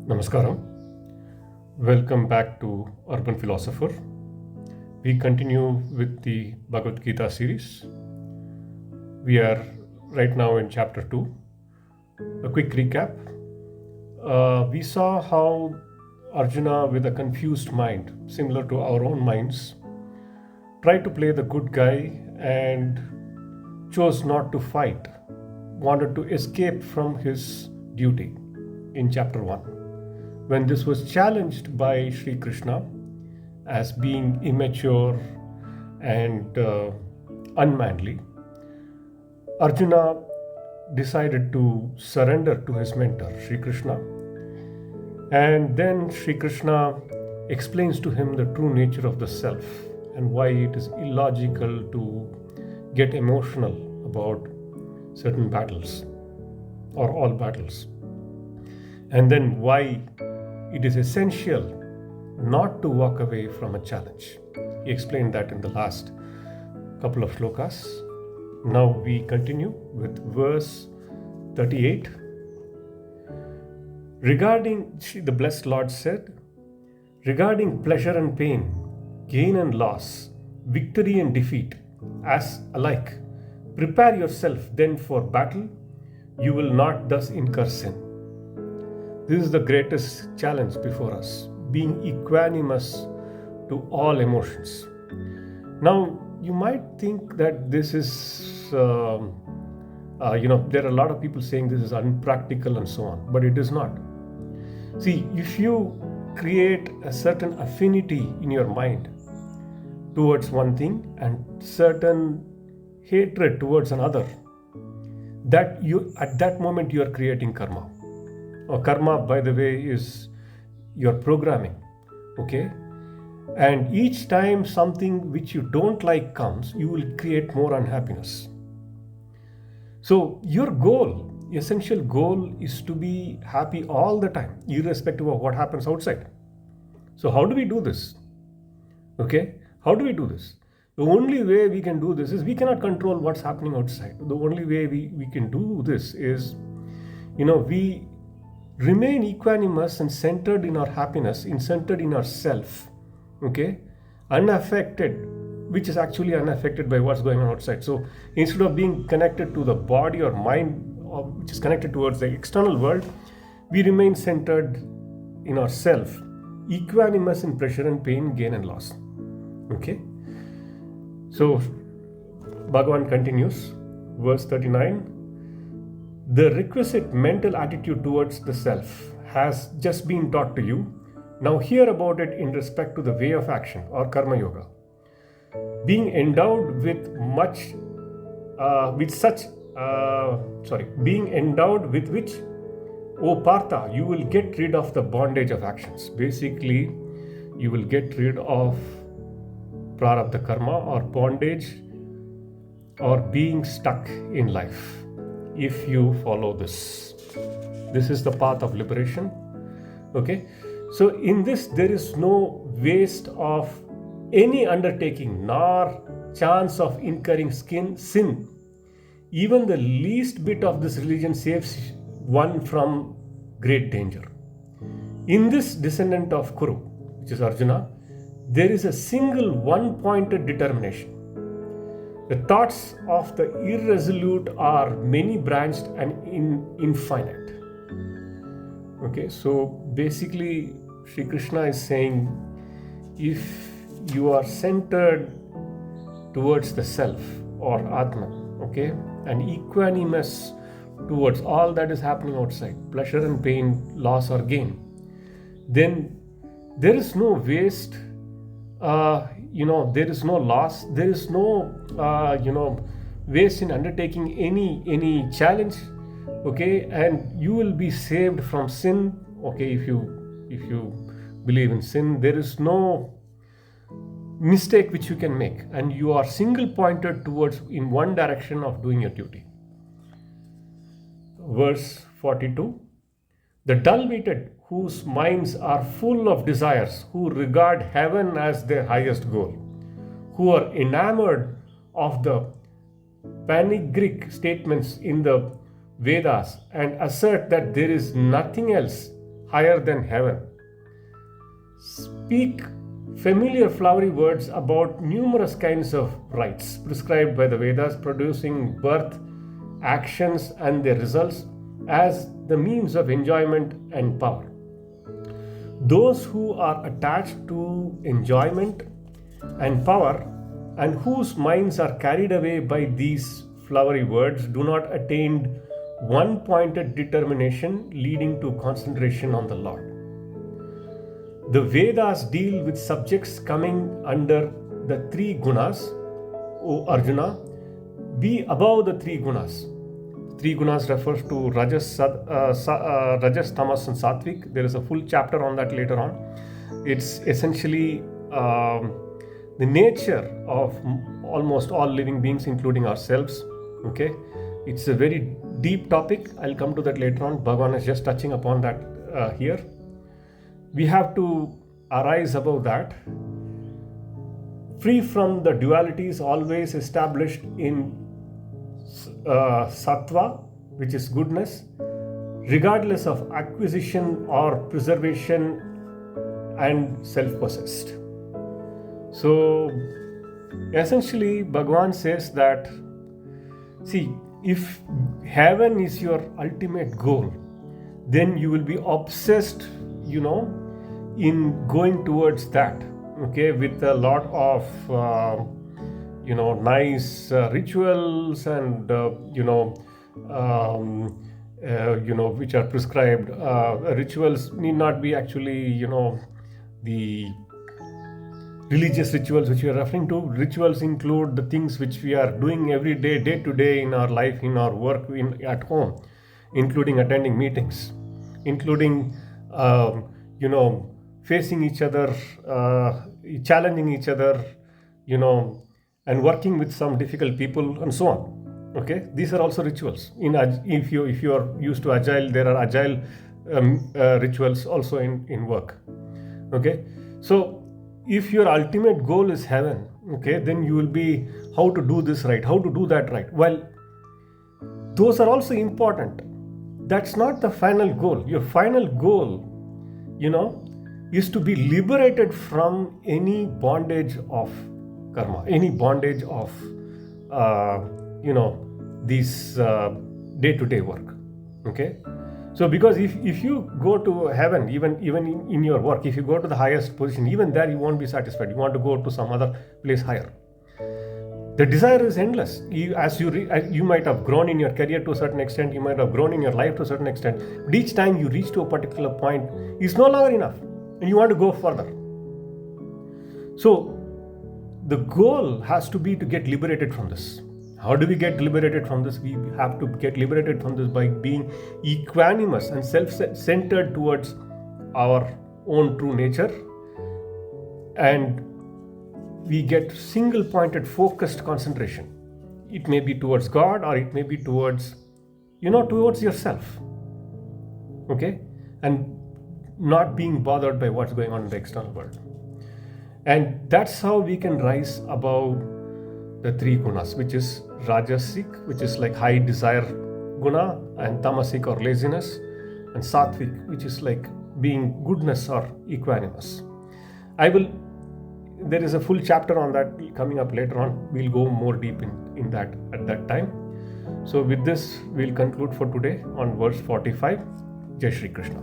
Namaskaram. Welcome back to Urban Philosopher. We continue with the Bhagavad Gita series. We are right now in chapter 2. A quick recap. We saw how Arjuna, with a confused mind, similar to our own minds, tried to play the good guy and chose not to fight, wanted to escape from his duty in chapter 1. When this was challenged by Sri Krishna as being immature and unmanly, Arjuna decided to surrender to his mentor, Sri Krishna. And then Sri Krishna explains to him the true nature of the self and why it is illogical to get emotional about certain battles or all battles. And then why it is essential not to walk away from a challenge. He explained that in the last couple of shlokas. Now we continue with verse 38. Regarding, the blessed Lord said, regarding pleasure and pain, gain and loss, victory and defeat, as alike, prepare yourself then for battle, you will not thus incur sin. This is the greatest challenge before us, being equanimous to all emotions. Now, you might think that this is, there are a lot of people saying this is unpractical and so on, but it is not. See, if you create a certain affinity in your mind towards one thing and certain hatred towards another, that you at that moment you are creating karma. Or karma, by the way, is your programming. Okay? And each time something which you don't like comes, you will create more unhappiness. So your goal, essential goal, is to be happy all the time, irrespective of what happens outside. So how do we do this? Okay? How do we do this? The only way we can do this is we cannot control what's happening outside. The only way we can do this is, we remain equanimous and centered in our happiness, centered in ourself, okay, unaffected, which is actually unaffected by what's going on outside. So instead of being connected to the body or mind, which is connected towards the external world, we remain centered in ourself, equanimous in pleasure and pain, gain and loss. Okay. So Bhagavan continues, verse 39. The requisite mental attitude towards the self has just been taught to you. Now hear about it in respect to the way of action or karma yoga. Being endowed with being endowed with which, O Partha, you will get rid of the bondage of actions. Basically, you will get rid of prarabdha karma or bondage or being stuck in life. If you follow this is the path of liberation. Okay, so in this there is no waste of any undertaking nor chance of incurring sin. Even the least bit of this religion saves one from great danger. In this descendant of Kuru, which is Arjuna, there is a single one-pointed determination. The thoughts of the irresolute are many-branched and infinite. Okay, so basically Sri Krishna is saying, if you are centered towards the self or Atman, okay, and equanimous towards all that is happening outside, pleasure and pain, loss or gain, then there is no waste, there is no loss, there is no waste in undertaking any challenge, okay, and you will be saved from sin. Okay, if you believe in sin, there is no mistake which you can make, and you are single pointed towards in one direction of doing your duty. Verse 42. The dull-witted, whose minds are full of desires, who regard heaven as their highest goal, who are enamored of the panegyric statements in the Vedas and assert that there is nothing else higher than heaven. Speak familiar flowery words about numerous kinds of rites prescribed by the Vedas, producing birth, actions, and their results as the means of enjoyment and power. Those who are attached to enjoyment and power and whose minds are carried away by these flowery words do not attain one pointed determination leading to concentration on the Lord. The Vedas deal with subjects coming under the three gunas. O Arjuna, be above the three gunas. Three gunas refers to Rajas, Tamas, and Satvik. There is a full chapter on that later on. It's essentially the nature of almost all living beings, including ourselves. Okay, it's a very deep topic. I'll come to that later on. Bhagavan is just touching upon that here. We have to arise above that, free from the dualities always established in sattva, which is goodness, regardless of acquisition or preservation, and self-possessed. So essentially Bhagavan says that, see, if heaven is your ultimate goal, then you will be obsessed, in going towards that, okay, with a lot of nice rituals and which are prescribed. Rituals need not be actually the religious rituals which we are referring to. Rituals include the things which we are doing every day, day to day in our life, in our work, at home, including attending meetings, including facing each other, challenging each other, and working with some difficult people and so on. Okay, these are also rituals. If you are used to agile, there are agile rituals also in work. Okay, so if your ultimate goal is heaven, okay, then you will be how to do this right, how to do that right. Well, those are also important. That's not the final goal. Your final goal, is to be liberated from any bondage of karma, any bondage of, this day-to-day work. Okay. So because if you go to heaven, even in your work, if you go to the highest position, even there you won't be satisfied. You want to go to some other place higher. The desire is endless. You might have grown in your career to a certain extent, you might have grown in your life to a certain extent, but each time you reach to a particular point, it's no longer enough, and you want to go further. So the goal has to be to get liberated from this. How do we get liberated from this? We have to get liberated from this by being equanimous and self-centered towards our own true nature, and we get single-pointed, focused concentration. It may be towards God, or it may be towards yourself. Okay, and not being bothered by what's going on in the external world. And that's how we can rise above the three gunas, which is Rajasic, which is like high desire guna, and Tamasic or laziness, and Satvik, which is like being goodness or equanimous. There is a full chapter on that coming up later on. We'll go more deep in that at that time. So with this, we'll conclude for today on verse 45. Jai Shri Krishna.